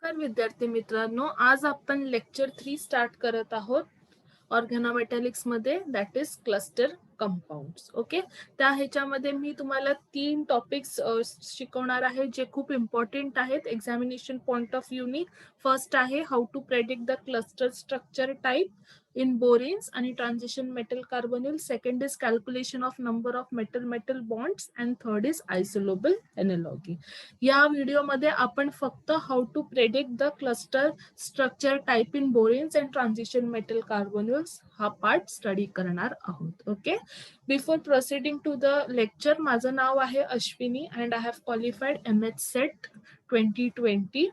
नमस्कार विद्यार्थी मित्रांनो, आज आपण लेक्चर 3 स्टार्ट करत आहोत ऑर्गॅनोमेटॅलिक्स मध्ये, that is cluster compounds. Okay, त्या ह्याच्यामध्ये मी तुम्हाला 3 टॉपिक्स शिकवणार आहे जे खूप इम्पॉर्टंट आहेत एक्झामिनेशन पॉइंट ऑफ व्ह्यूनी. फर्स्ट आहे how to predict the cluster structure type in boranes आणि transition metal carbonyl. Second is calculation of number of metal metal bonds and third is isolable analogy. या video मध्ये आपण फक्त how to predict the cluster structure type in boranes and transition metal carbonyls हा part study करणार आहोत. Okay, before proceeding to the lecture, माझं नाव आहे Ashwini and I have qualified MH SET 2020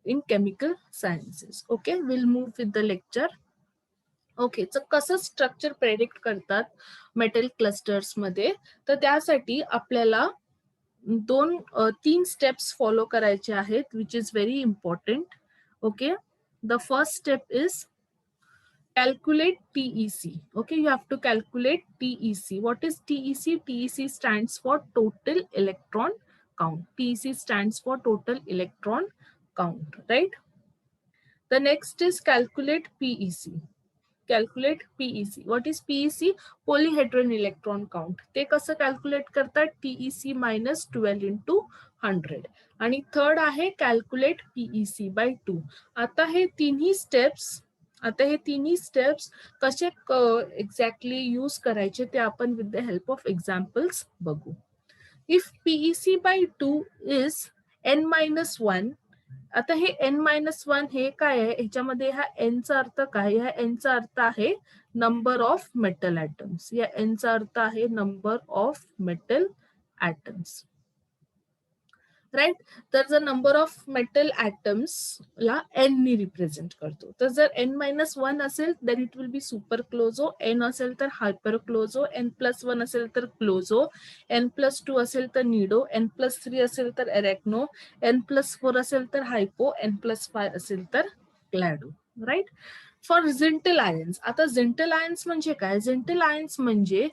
in chemical sciences. Okay, we'll move with the lecture. Okay, तर कसं structure predict करतात metal clusters मध्ये, तर त्यासाठी आपल्याला तीन स्टेप्स फॉलो करायचे आहेत, which is very important. Okay, the first step is calculate TEC. Okay, you have to calculate TEC. What is TEC? TEC stands for total electron count. TEC stands for total electron count, right? The next is calculate PEC. Calculate PEC. What is PEC? Polyhedron electron count. ते कसं calculate करतात? TEC minus 12 into 100. आणि third आहे calculate PEC by 2. आता हे तिन्ही steps कसे exactly use करायचे ते आपण with the help of examples बघू. If PEC by 2 is n-1, आता हे n-1 हे काय आहे, ह्याच्यामध्ये ह्या n चा अर्थ काय? ह्या n चा अर्थ आहे नंबर ऑफ मेटल ऍटम्स. या n चा अर्थ आहे number of metal atoms, right. तर जर नंबर ऑफ मेटल ऍटम्स ला n नी रिप्रेझेंट करतो, तर जर n-1 असेल तर it will be super closo, n असेल तर हायपर क्लोजो, n+1 असेल तर क्लोजो, n+2 असेल तर निडो, n+3 असेल तर एरेक्नो, n+4 असेल तर हायपो, n+5 असेल तर क्लॅडो, राईट. फॉर झिंटल आयन्स, आता झिंटल आयन्स म्हणजे काय? झिंटल आयन्स म्हणजे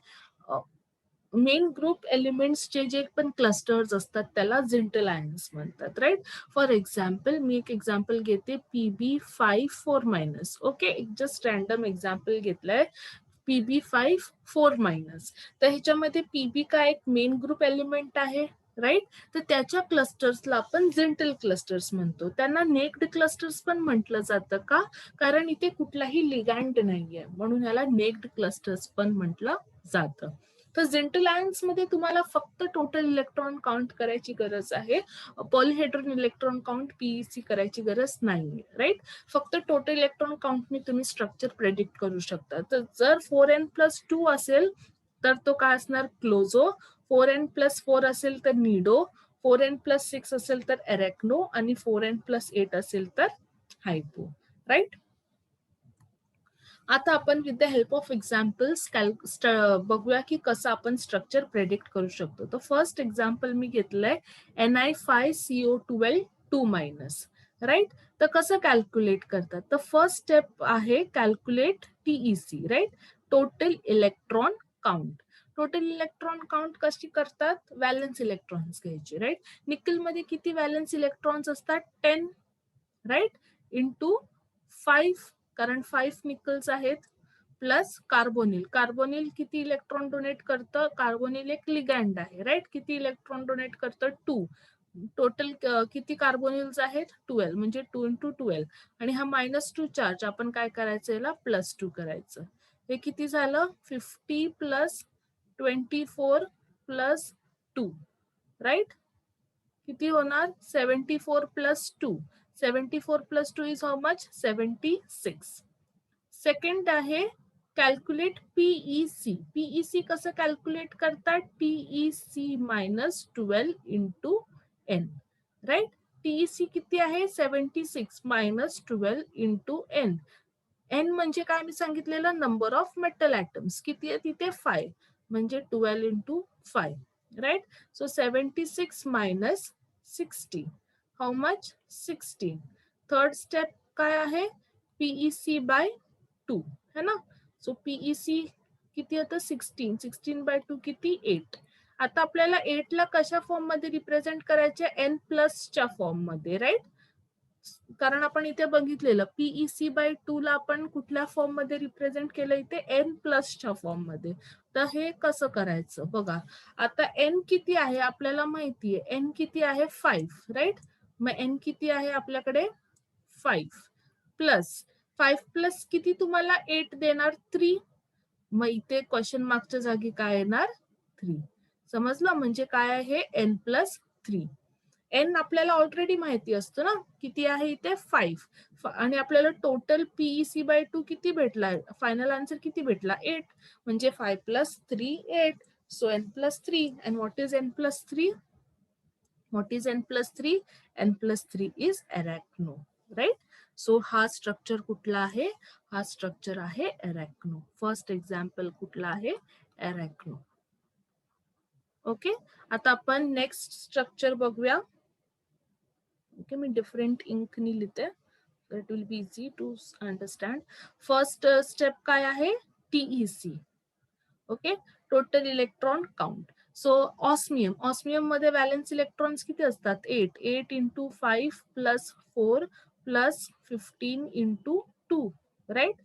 मेन ग्रुप एलिमेंट्सचे जे पण क्लस्टर्स असतात त्याला झिंटल आयन्स म्हणतात, राईट. फॉर एक्झाम्पल, मी एक एक्झाम्पल घेते, Pb5 4-. ओके, एक जस्ट रॅन्डम एक्झाम्पल घेतलंय, Pb5 4-. तर ह्याच्यामध्ये Pb का एक मेन ग्रुप एलिमेंट आहे, राईट. तर त्याच्या क्लस्टर्सला आपण झिंटल क्लस्टर्स म्हणतो. त्यांना नेक्ड क्लस्टर्स पण म्हटलं जातं का? कारण इथे कुठलाही लिगॅंड नाहीये, म्हणून याला नेक्ड क्लस्टर्स पण म्हटलं जातं. तर झिंटल आयन्स मध्ये तुम्हाला फक्त टोटल इलेक्ट्रॉन काउंट करायची गरज आहे, पॉलिहेड्रॉन इलेक्ट्रॉन काउंट PEC करायची गरज नाहीये, राईट. फक्त टोटल इलेक्ट्रॉन काउंटने तुम्ही स्ट्रक्चर प्रेडिक्ट करू शकता. तर जर 4n+2 असेल तर तो काय असणार? क्लोजो. 4n+4 असेल तर निडो, 4n+6 असेल तर एरेक्नो आणि 4n+8 असेल तर हायपो, राईट. आता आपण with the help of examples बघूया की कसं आपण स्ट्रक्चर प्रेडिक्ट करू शकतो. तर फर्स्ट एक्झाम्पल मी घेतलंय Ni5CO12 2-, राईट. तर कसं कॅल्क्युलेट करतात? तर फर्स्ट स्टेप आहे calculate TEC, right, total electron count. Total electron count कशी करतात? व्हॅलन्स इलेक्ट्रॉन्स घ्यायचे, राईट. निकल मध्ये किती व्हॅलन्स इलेक्ट्रॉन्स असतात? 10, राईट, इंटू 5, कारण 5 निकल्स आहेत, प्लस कार्बोनिल. कार्बोनिल किती इलेक्ट्रॉन डोनेट करतं? कार्बोनिल एक लिगॅन्ड आहे, राईट. किती इलेक्ट्रॉन डोनेट करतं? 2. टोटल किती कार्बोनिल्स आहेत? 12, म्हणजे 2 into 12. आणि हा -2 चार्ज आपण काय करायचं? याला +2 करायचं. हे किती झालं? 50 + 24 + 2, राईट. किती होणार? 74 + 2. 74 + 2 is how much? 76. सेकंड आहे कॅल्क्युलेट PEC. PEC कसं कॅल्क्युलेट करतात? TEC -12 into n, right. TEC किती आहे? 76 -12 into n. n म्हणजे काय मी सांगितलेलं? Number of metal atoms. किती आहे तिथे? 5, म्हणजे 12 into 5, right. So 76 minus 60, how much? 16. Third step काय आहे? PEC by 2, है ना. सो PEC किती होतं? 16. 16 by 2 किती? 8. आता आपल्याला 8 ला कशा फॉर्म मध्ये रिप्रेझेंट करायचे? n+ च्या फॉर्म मध्ये, राईट. कारण आपण इथे बघितलेलं PeC/2 ला आपण कुठल्या फॉर्म मध्ये रिप्रेझेंट केलं, इथे N+च्या फॉर्म मध्ये. तर हे कसं करायचं बघा. आता N किती आहे आपल्याला माहितीये, N किती आहे 5, राईट. मग N किती आहे आपल्याकडे 5 प्लस किती तुम्हाला 8 देणार 3. मग इथे क्वेश्चन मार्कच्या जागी काय येणार 3. समजलं, म्हणजे काय आहे N+3. N आपल्याला ऑलरेडी माहिती असतं ना, किती आहे इथे 5. आणि आपल्याला टोटल PeC/2 किती भेटला, फायनल आन्सर किती भेटला 8. म्हणजे 5 + 3 8. So N+3. And what is N+3? What is N+3? N+3 is arachno, right? So हा स्ट्रक्चर कुठला आहे, हा स्ट्रक्चर आहे arachno. फर्स्ट एक्झाम्पल कुठला आहे, arachno. ओके, आता आपण नेक्स्ट स्ट्रक्चर बघूया. ओके, मी डिफरंट इंकनी लिहिते, it will be easy to understand. First step काय आहे, TEC. Okay, total electron count. So osmium, osmium मध्ये व्हॅलेन्स इलेक्ट्रॉन्स किती असतात 8. 8 × 5 + 4 + 15 × 2, राईट.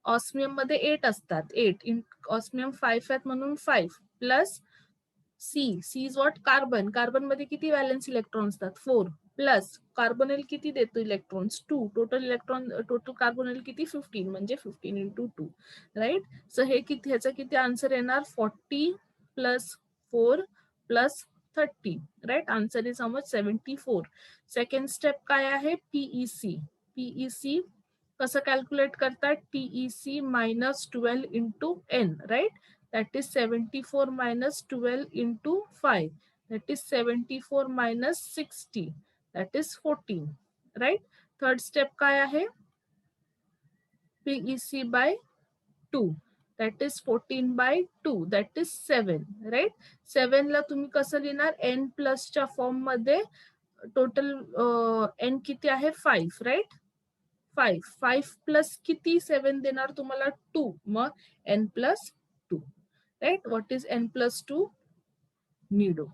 ऑस्मियम मध्ये 8 असतात, 8 ऑस्मियम 5 आहेत म्हणून 5 plus C is what, carbon. Carbon मध्ये किती व्हॅलेन्स इलेक्ट्रॉन असतात 4 प्लस कार्बोनेल किती देतो इलेक्ट्रॉन्स 2. टोटल कार्बोनेल किती 15, म्हणजे 15 × 2, राईट. सो हे किती, ह्याचा किती आन्सर येणार 40 + 4 + 30, right. Answer is how much 74. Second step काय आहे, PEC कसं कॅल्क्युलेट करतात, TEC -12 × N, right. That is 74 - 12 × 5. That is 74 - 60. That is 14. Right? Third step काय आहे, PEC/2. That is 14/2. That is 7. Right? 7 ला तुम्ही कसं लिहिणार, N+ च्या फॉर्म मध्ये. टोटल N किती आहे 5, राईट. 5 प्लस किती 7 देणार तुम्हाला 2. मग N+2. Right. What is N+2? Nido.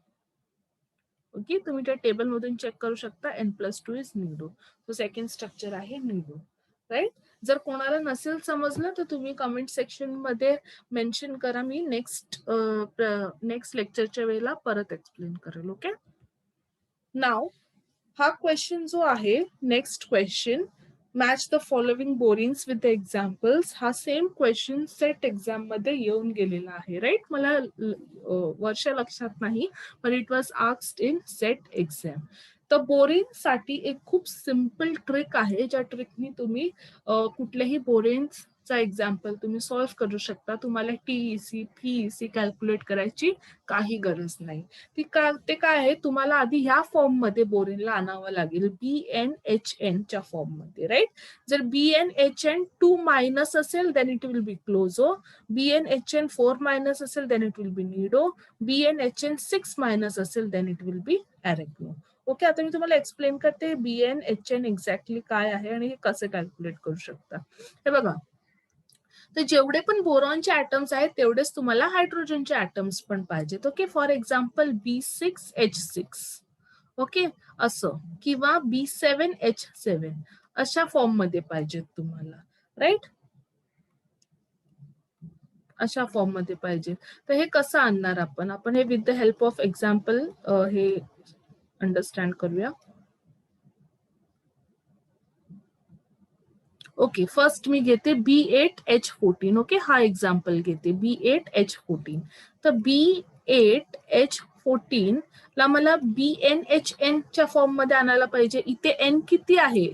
Okay, तुम्ही त्या टेबल मधून चेक करू शकता, N+2 इज निडो. तो सेकंड स्ट्रक्चर आहे निडो, राईट. जर कोणाला नसेल समजलं तर तुम्ही कमेंट सेक्शन मध्ये मेन्शन करा, मी नेक्स्ट लेक्चरच्या वेळेला परत एक्सप्लेन करेल. ओके, नाव हा क्वेश्चन जो आहे, next question, match the following boranes with the examples. हा सेम क्वेश्चन सेट एक्झाम मध्ये येऊन गेलेला आहे, राईट. मला वर्ष लक्षात नाही, पण it was asked in SET exam. तर बोरिन साठी एक खूप सिम्पल ट्रिक आहे, ज्या ट्रिकनी तुम्ही कुठलेही बोरिन्स चा एक्झाम्पल तुम्ही सॉल्व्ह करू शकता. तुम्हाला TEC, PEC कॅल्क्युलेट करायची काही गरज नाही. ते काय आहे, तुम्हाला आधी ह्या फॉर्म मध्ये बोरिनला आणावं लागेल, BnHn च्या फॉर्म मध्ये, राईट. जर BnHn 2- असेल then it will be closo. BnHn 4- असेल then it will be nido. BnHn 6- असेल then it will be arachno. Okay, आता मी तुम्हाला एक्सप्लेन करते BnHn एक्झॅक्टली काय आहे आणि हे कसं कॅल्क्युलेट करू शकता. हे बघा, तर जेवढे पण बोरॉनचे ऍटम्स आहेत तेवढेच तुम्हाला हायड्रोजनचे ऍटम्स पण पाहिजेत. Okay, for example B6H6, okay, असं, किंवा B7H7 अशा फॉर्म मध्ये पाहिजेत तुम्हाला, राईट. अशा फॉर्म मध्ये पाहिजे. तर हे कसं आणणार आपण हे with the help of example हे अंडरस्टँड करूया. ओके, फर्स्ट मी घेते B8H14. ओके, हा एक्झाम्पल घेते B8H14. तर B8H14 ला मला BnHn च्या फॉर्म मध्ये आणायला पाहिजे. इथे N किती आहे,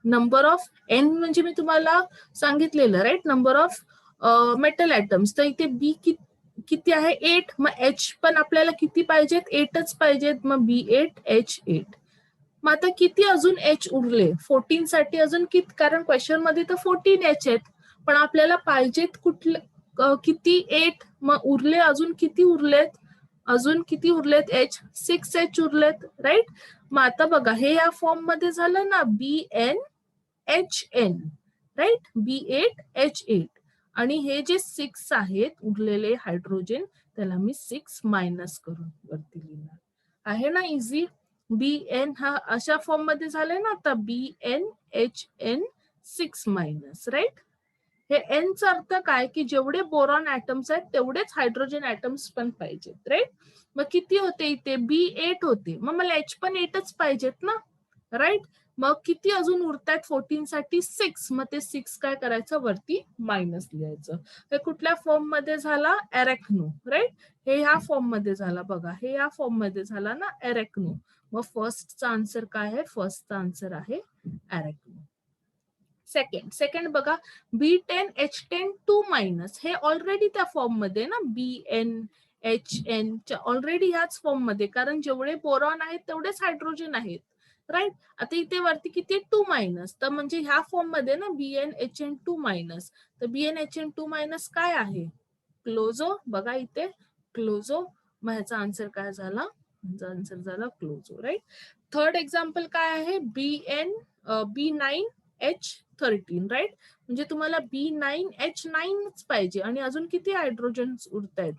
नंबर ऑफ N म्हणजे मी तुम्हाला सांगितलेलं, right, number of metal atoms. तर इथे B किती आहे 8. मग H पण आपल्याला किती पाहिजेत, 8च पाहिजेत. मग B8H8. मग आता किती अजून H उरले 14 साठी अजून किती, कारण क्वेश्चन मध्ये तर 14 H आहेत, पण आपल्याला पाहिजेत कुठले किती 8. मग उरले अजून किती उरलेत, अजून किती उरलेत H, 6H उरलेत, राईट. मग आता बघा, हे या फॉर्म मध्ये झालं ना BnHn, राईट, B8H8. आणि हे जे 6 आहेत उरलेले हायड्रोजन, त्याला मी 6- करून वरती लिहिणार आहे ना, इझी. BN हा अशा फॉर्म मध्ये झालाय ना आता BnHn6 राईट. हे एनचा अर्थ काय की जेवढे बोरॉन ऍटम्स आहेत तेवढेच हायड्रोजन ऍटम्स पण पाहिजेत राईट. मग किती होते इथे B8 होते, मग मला H पण 8च पाहिजेत ना राईट. मग किती अजून उरतायत 14 साठी 6, मग ते 6 काय करायचं वरती मायनस लिहायचं. हे कुठल्या फॉर्म मध्ये झाला एरेक्नो राईट. हे ह्या फॉर्म मध्ये झाला बघा, हे ह्या फॉर्म मध्ये झाला ना एरेक्नो. मग फर्स्टचा आन्सर काय आहे, फर्स्टचा आन्सर आहे एरेक्नो. सेकंड बघा B10H10 हे ऑलरेडी त्या फॉर्म मध्ये ना BnHn ऑलरेडी ह्याच फॉर्म मध्ये, कारण जेवढे बोरॉन आहेत तेवढेच हायड्रोजन आहेत राईट. आता इथे वरती किती 2 तर म्हणजे ह्या फॉर्म मध्ये ना BnHn2 तर BnHn2 काय आहे क्लोजो. बघा इथे क्लोजो, मग ह्याचा आन्सर काय झाला, ह्याचा आन्सर झाला क्लोजो राईट. थर्ड एक्झाम्पल काय आहे B9H13 राईट. म्हणजे तुम्हाला B9H9 पाहिजे आणि अजून किती हायड्रोजन उरत आहेत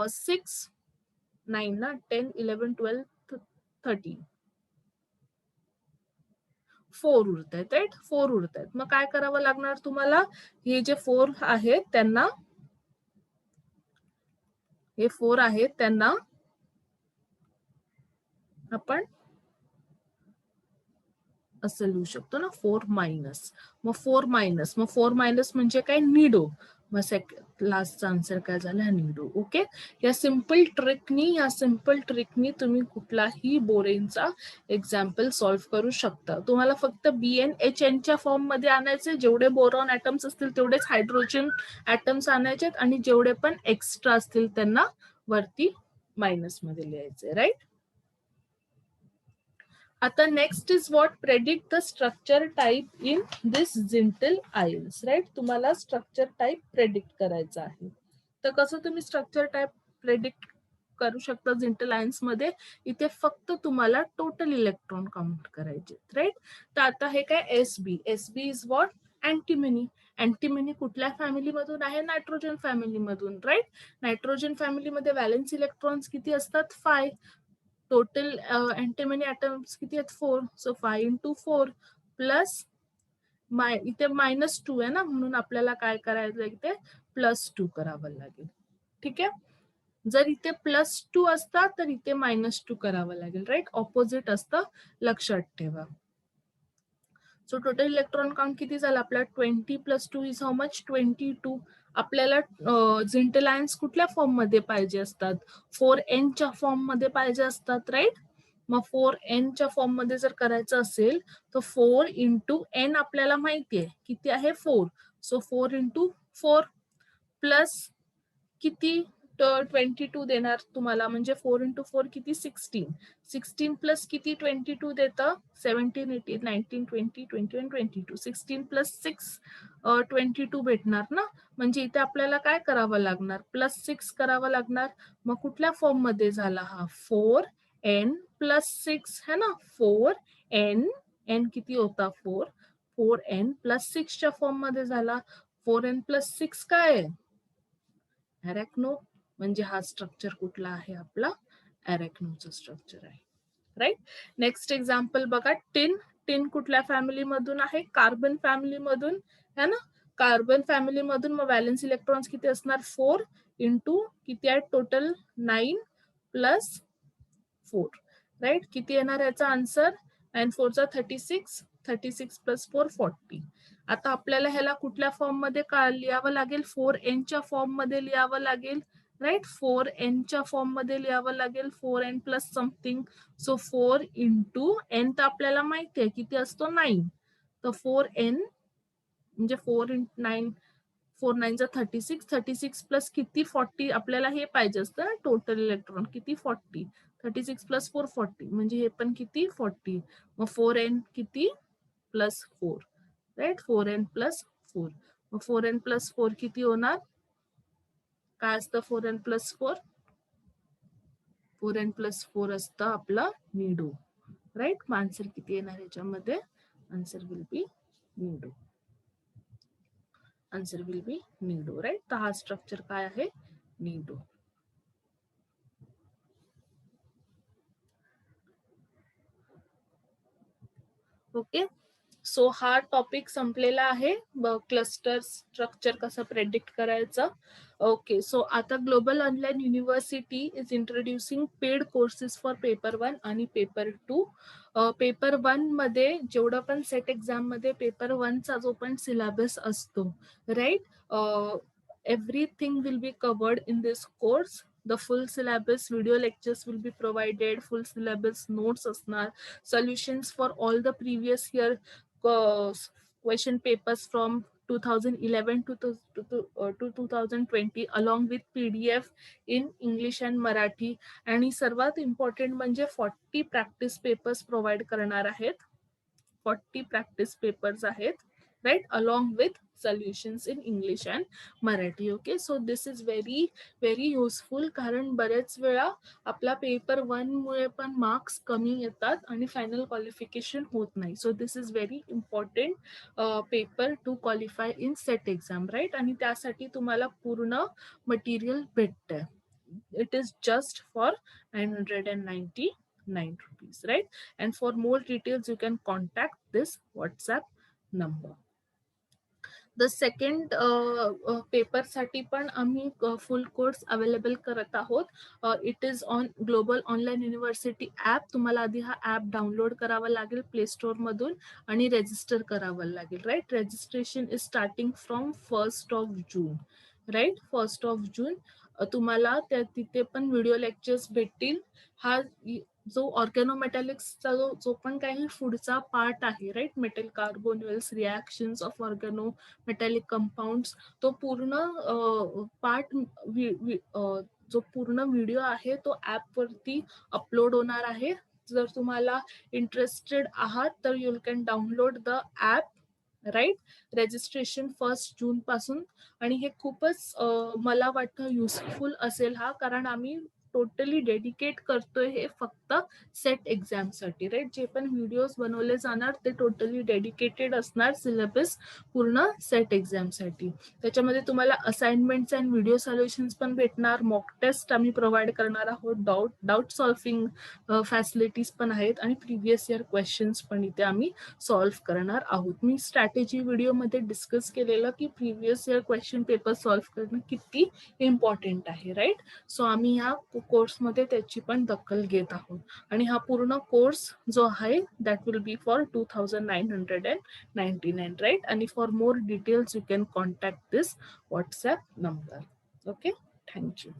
6 9 ला 10 11 12 13 4 उरत आहेत राईट. 4 उरत आहेत. मग काय करावं लागणार तुम्हाला, हे जे 4 आहेत त्यांना, हे 4 आहेत त्यांना आपण असं लिहू शकतो ना 4 मायनस. मग 4 मायनस म्हणजे काय निडो. मग लास्टचा आन्सर काय झाला निडो. ओके. या सिंपल ट्रिकनी तुम्ही कुठलाही बोरेनचा एक्झाम्पल सॉल्व्ह करू शकता. तुम्हाला फक्त BnHn च्या फॉर्म मध्ये आणायचे, जेवढे बोरॉन ऍटम्स असतील तेवढेच हायड्रोजन ऍटम्स आणायचे आणि जेवढे पण एक्स्ट्रा असतील त्यांना वरती मायनस मध्ये लिहायचे राईट. आता next is what predict the structure type in this Zintl ions right. तुम्हाला स्ट्रक्चर टाइप प्रेडिक्ट करायचं आहे. तर कसं तुम्ही स्ट्रक्चर टाइप प्रेडिक्ट करू शकता जिंटल आयन्स मध्ये, इथे फक्त तुम्हाला टोटल इलेक्ट्रॉन काउंट करायचे राईट. तर आता हे काय SB is what antimony. Antimony कुठल्या फॅमिली मधून आहे, नायट्रोजन फॅमिली मधून राईट. नायट्रोजन फॅमिलीमध्ये व्हॅलेन्स इलेक्ट्रॉन्स किती असतात 5. टोटल अँटीमनी ऍटम्स किती आहेत 4. सो 5 into 4 प्लस इथे -2 आहे ना, म्हणून आपल्याला काय करायचं इथे +2 करावं लागेल. ठीक आहे. जर इथे +2 असतात तर इथे -2 करावं लागेल राईट. ऑपोजिट असतं, लक्षात ठेवा. सो टोटल इलेक्ट्रॉन काउंट किती झालं आपला 20 + 2 इज हाऊ मच 22. आपल्याला जिंटल आयन्स कुठल्या फॉर्म मध्ये पाहिजे असतात 4n च्या फॉर्म मध्ये पाहिजे असतात राईट. मग 4n च्या फॉर्म मध्ये जर करायचं असेल तर 4 × n आपल्याला माहितीये किती आहे 4. सो 4 × 4 प्लस किती 22 देणार तुम्हाला, म्हणजे 4 × 4 किती 16. 16 प्लस किती 22 देतं 17 18 19 20 21 22. 16 + 6 22 भेटणार ना. म्हणजे इथे आपल्याला काय करावं लागणार +6 करावं लागणार. मग कुठल्या फॉर्म मध्ये झाला हा 4n + 6 है ना. 4n n किती होता 4. 4n + 6 च्या फॉर्म मध्ये झाला. 4n + 6 काय आहे एरेक्नो. म्हणजे हा स्ट्रक्चर कुठला आहे आपला एरेक्नोचं स्ट्रक्चर आहे राईट. नेक्स्ट एक्झाम्पल बघा टिन कुठल्या फॅमिली मधून आहे, कार्बन फॅमिली मधून है ना. कार्बन फॅमिली मधून मग व्हॅलेन्स इलेक्ट्रॉन्स किती असणार 4 × किती आहे टोटल 9 + 4 राईट. किती येणार याचा आन्सर 9 4 = 36. 36 + 4 40. आता आपल्याला ह्याला कुठल्या फॉर्म मध्ये लिहावं लागेल 4n च्या फॉर्म मध्ये लिहावं लागेल राईट. 4n च्या फॉर्म मध्ये लिहावं लागेल 4n + समथिंग. सो 4 × n तर आपल्याला माहिती आहे किती असतो 9. तर 4n म्हणजे 4 × 9 4 9 = 36. 36 प्लस किती 40 आपल्याला हे पाहिजे असतं टोटल इलेक्ट्रॉन किती 40. 36 + 4 40 म्हणजे हे पण किती 40. मग 4n किती +4 राईट. 4n + 4. मग 4n + 4 किती होणार, काय असतं 4n + 4. 4n + 4 असतं आपलं निडो राईट. मग आन्सर किती येणार याच्यामध्ये, answer will be nido. Answer will be nido right. तर हा स्ट्रक्चर काय आहे निडो. ओके. सो हा टॉपिक संपलेला आहे, क्लस्टर स्ट्रक्चर कसं प्रेडिक्ट करायचं. ओके, सो आता global online university is introducing paid courses for paper 1 आणि पेपर 2. पेपर 1 मध्ये जेवढं पण सेट एक्झाम मध्ये पेपर 1 चा जो पण सिलेबस असतो, right, everything will be covered in this course. The full syllabus video lectures will be provided, full syllabus notes asnar, solutions for all the previous year question papers from 2011 to 2020 along with PDF in English and Marathi. आणि सर्वात important म्हणजे 40 practice papers provide करणार आहेत. 40 practice papers आहेत, right, along with solutions in English and Marathi. Okay, so this is very useful, कारण बरेच वेळा आपला पेपर 1 मुळे पण मार्क्स कमी येतात आणि फायनल क्वालिफिकेशन होत नाही. So this is very important paper to qualify in SET exam, right. आणि त्यासाठी तुम्हाला पूर्ण मटेरियल भेटतंय. It is just for 999 rupees, right? And for more details you can contact this WhatsApp number. The second पेपरसाठी पण आम्ही full course available करत आहोत. It is on global online university app. तुम्हाला आधी हा ॲप डाउनलोड करावा लागेल प्ले स्टोअर मधून आणि रजिस्टर करावं लागेल, right. Registration is starting from 1 June, right. 1 June तुम्हाला त्या तिथे पण व्हिडिओ लेक्चर्स भेटतील. हा जो ऑर्गॅनोमेटॅलिक्सचा जो पण काही पुढचा पार्ट आहे, right, metal carbonyls reactions of organometallic compounds, तो पूर्ण पार्ट जो पूर्ण व्हिडिओ आहे तो ऍप वरती अपलोड होणार आहे. जर तुम्हाला इंटरेस्टेड आहात तर you can download the app, right. Registration 1 June पासून. आणि हे खूपच मला वाटतं युजफुल असेल हा, कारण आम्ही टोटली डेडिकेट करतोय हे फक्त सेट एक्झाम साठी, राईट. जे पण व्हिडिओज बनवले जाणार ते टोटली डेडिकेटेड असणार सिलेबस पूर्ण सेट एक्झाम साठी. त्याच्यामध्ये तुम्हाला असाइनमेंट्स अँड व्हिडिओ सॉल्युशन्स पण भेटणार, मॉक टेस्ट आम्ही प्रोव्हाइड करणार आहोत, डाऊट सॉल्विंग फॅसिलिटीज पण आहेत आणि प्रिव्हियस इयर क्वेश्चन्स पण इथे आम्ही सॉल्व्ह करणार आहोत. मी स्ट्रॅटेजी व्हिडिओमध्ये डिस्कस केलेलं की previous year question paper solve करणं किती इम्पॉर्टंट आहे, राईट. सो आम्ही ह्या कोर्समध्ये त्याची पण दखल घेत आहोत. आणि हा पूर्ण कोर्स जो आहे that will be for 2999, right. आणि for more details you can contact this WhatsApp number. Okay, thank you.